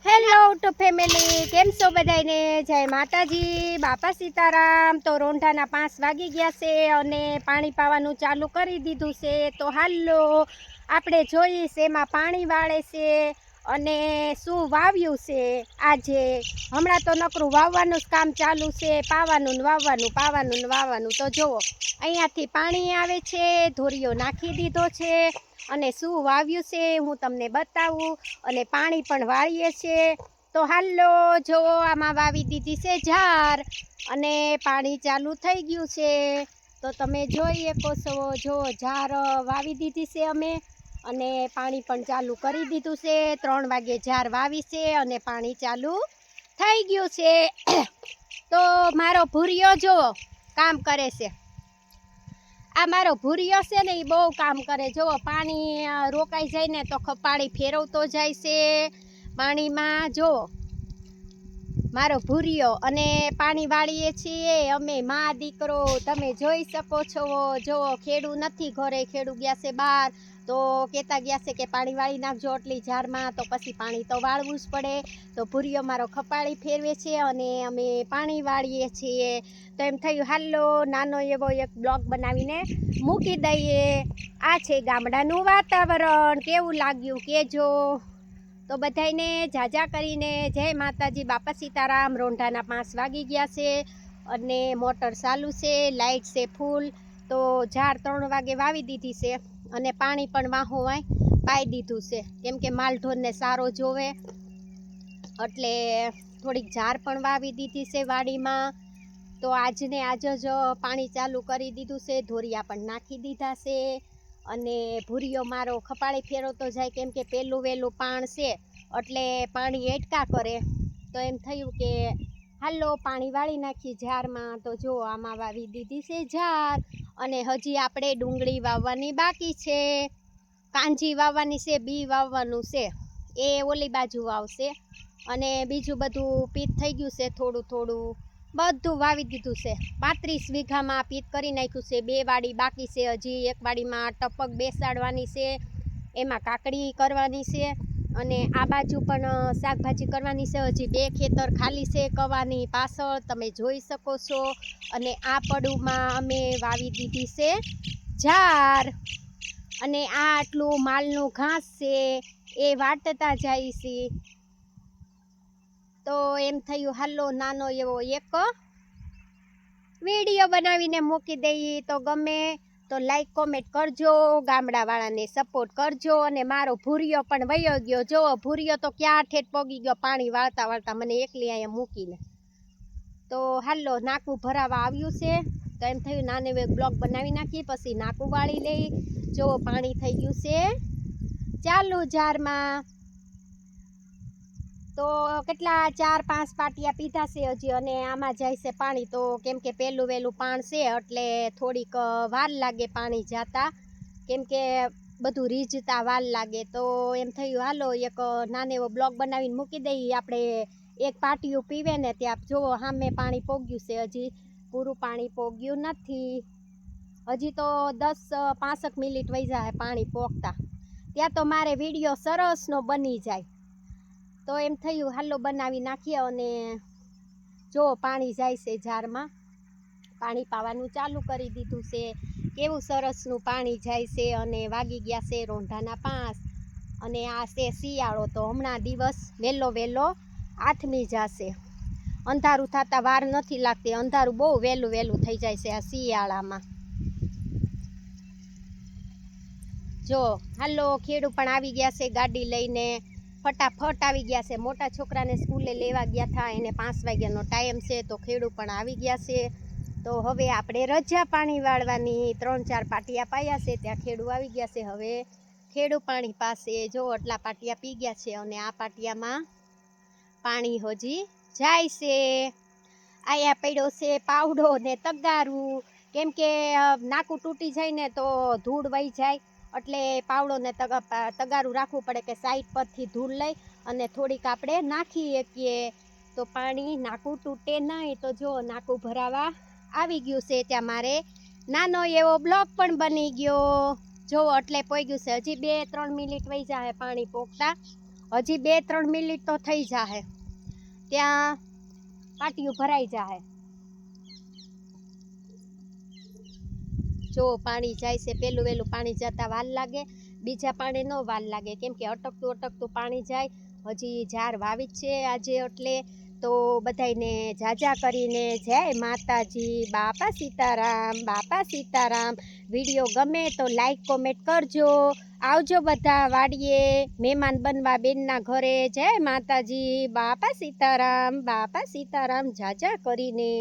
Hello two family, કેમ છો બધાને? જય માતાજી, બાપા સીતારામ. તો રોંઢાના 5 વાગી ગયા છે અને પાણી પાવાનું ચાલુ કરી દીધું છે. તો હાલો આપણે જોઈશ એમાં પાણી વાળે છે અને શું વાવ્યું છે આજે. હમણાં તો નકરું વાવવાનું જ કામ ચાલુ છે, પાવાનું ને વાવવાનું, પાવાનું ને વાવવાનું. તો જુઓ અહીંયાથી પાણી આવે છે, ધોરિયો નાખી દીધો છે અને શું વાવ્યું છે હું તમને બતાવું. અને પાણી પણ વાળીએ છીએ. તો હાલો જો આમાં વાવી દીધી છે ઝાર અને પાણી ચાલુ થઈ ગયું છે. તો તમે જોઈ શકો છો, જો ઝાર વાવી દીધી છે અમે અને પાણી પણ ચાલુ કરી દીધું છે. 3 વાગે ઝાર વાવી છે અને પાણી ચાલુ થઈ ગયું છે. તો મારો ભૂરિયો જો કામ કરે છે. આ મારો ભૂરિયો છે ને, એ બહુ કામ કરે. જો પાણી રોકાઈ જાય ને તો ખપાળી ફેરવતો જાય છે પાણીમાં. જો મારો ભૂરિયો અને પાણી વાળીએ છીએ અમે મા દીકરો, તમે જોઈ શકો છો. જો ખેડૂ નથી ઘરે, ખેડૂ ગયા છે બહાર. તો કહેતા ગયા છે કે પાણી વાળી નાખજો આટલી ઝારમાં. તો પછી પાણી તો વાળવું જ પડે. તો ભૂરિયો મારો ખપાળી ફેરવે છે અને અમે પાણી વાળીએ છીએ. તો એમ થયું હાલો નાનો એવો એક બ્લોગ બનાવીને મૂકી દઈએ. આ છે ગામડાનું વાતાવરણ, કેવું લાગ્યું કહેજો. તો બધાને જાજા કરીને જય માતાજી, બાપા સીતારામ. રોંઢાના 5 વાગી ગયા છે અને મોટર ચાલુ છે, લાઇટ છે ફૂલ. તો ઝાર 3 વાગે વાવી દીધી છે અને પાણી પણ વાહો વાય પાઈ દીધું છે, કેમ કે માલઢોરને સારો જોવે એટલે થોડીક ઝાર પણ વાવી દીધી છે વાડીમાં. તો આજને આજ જ પાણી ચાલુ કરી દીધું છે, ધોરિયા પણ નાખી દીધા છે અને ભૂરિયો મારો ખપાળી ફેરવતો જાય, કેમ કે પહેલું વહેલું પાણ છે એટલે પાણી એટકા કરે. તો એમ થયું કે હાલો પાણી વાળી નાખી ઝારમાં. તો જો આમાં વાવી દીધી છે ઝાર અને હજી આપણે ડુંગળી વાવવાની બાકી છે, કાંજી વાવવાની છે, બી વાવવાનું છે, એ ઓલી બાજુ વાવશે. અને બીજું બધું પીત થઈ ગયું છે, થોડું થોડું બધું વાવી દીધું છે. 35 વીઘામાં પીત કરી નાખ્યું છે. 2 વાડી બાકી છે હજી. એક વાડીમાં ટપક બેસાડવાની છે, એમાં કાકડી કરવાની છે અને આ બાજુ પણ શાકભાજી કરવાની છે. હજી 2 ખેતર ખાલી છે કવાની પાછળ, તમે જોઈ શકો છો. અને આ પડુમાં અમે વાવી દીધી છે ઝાર અને આ આટલું માલનું ઘાસ છે એ વાટતા જાય છે. તો એમ થયું હાલો નાનો એવો એક વિડીયો બનાવીને મૂકી દઈએ. તો ગમે તો લાઈક કોમેન્ટ કરજો, ગામડાવાળાને સપોર્ટ કરજો. અને મારો ભૂરિયો પણ વયો ગયો. જો ભૂરિયો તો ક્યાં ઠેઠ પગી ગયો પાણી વાળતા વાળતા, મને એકલી અહીંયા મૂકીને. તો હાલો નાકું ભરાવા આવ્યું છે. તો એમ થયું નાને એક બ્લોગ બનાવી નાખીએ, પછી નાકું વાળી લઈ. જો પાણી થઈ ગયું છે ચાલુ ઝારમાં. તો કેટલા 4-5 પાટિયા પીધા છે હજી અને આમાં જાય છે પાણી. તો કેમ કે પહેલું વહેલું પાણ છે એટલે થોડીક વાર લાગે પાણી જાતા, કેમ કે બધું રીઝતા વાર લાગે. તો એમ થયું હાલો એક નાનો એવો બ્લોગ બનાવીને મૂકી દઈએ. આપણે એક પાટિયું પીવે ને ત્યાં જુઓ સામે પાણી પોગ્યું છે, હજી પૂરું પાણી પોગ્યું નથી. હજી તો 10-65 મિનિટ વહી જાય પાણી પોગતા, ત્યાં તો મારે વિડીયો સરસનો બની જાય. તો એમ થયું હાલો બનાવી નાખીએ. અને જો પાણી જાય છે ઝારમાં, પાણી પાવાનું ચાલુ કરી દીધું છે. કેવું સરસનું પાણી જાય છે અને વાગી ગયા છે રોંઢાના 5 અને આ છે શિયાળો. તો હમણાં દિવસ વહેલો આથમી જશે. અંધારું થતા વાર નથી લાગતી, અંધારું બહુ વહેલું થઈ જાય છે આ શિયાળામાં. જો હાલો ખેડૂ પણ આવી ગયા છે ગાડી લઈને, ફટાફટ આવી ગયા છે. મોટા છોકરાને સ્કૂલે લેવા ગયા હતા, એને 5 વાગ્યાનો ટાઈમ છે. તો ખેડૂ પણ આવી ગયા છે. તો હવે આપણે રજા પાણી વાળવાની. 3-4 પાટિયા પાયા છે, ત્યાં ખેડૂ આવી ગયા છે. હવે ખેડૂ પાણી પાસે જો આટલા પાટિયા પી ગયા છે અને આ પાટિયામાં પાણી હજી જાય છે. આયા પડ્યો છે પાવડો ને તગારું, કેમ કે નાકું તૂટી જાય ને તો ધૂળ વહી જાય એટલે પાવડો ને તગારું રાખવું પડે કે સાઈડ પરથી ધૂળ લઈ અને થોડીક આપણે નાખી શકીએ તો પાણી નાકું તૂટે નહીં. તો જો નાકું ભરાવા આવી ગયું છે. ત્યાં મારે નાનો એવો બ્લોગ પણ બની ગયો. જો એટલે પોઈ ગયું છે. હજી 2-3 મિનિટ વહી જાય પાણી પોગતા હજી 2-3 મિનિટ તો થઈ જાહે, ત્યાં પાટિયું ભરાઈ જાહે. જો પાણી જાય છે, પેલું વેલું પાણી જતા વાર લાગે, બીજા પાણી ન વાર લાગે, કેમ કે અટકતું પાણી જાય. હજી ઝાડ વાવી જ છે આજે, એટલે તો બધાયને જાજા કરીને જય માતાજી, બાપા સીતારામ, બાપા સીતારામ. વિડીયો ગમે તો લાઈક કોમેન્ટ કરજો. આવજો બધા વાડીએ મહેમાન બનવા બેનના ઘરે. જય માતાજી, બાપા સીતારામ, બાપા સીતારામ જાજા કરીને.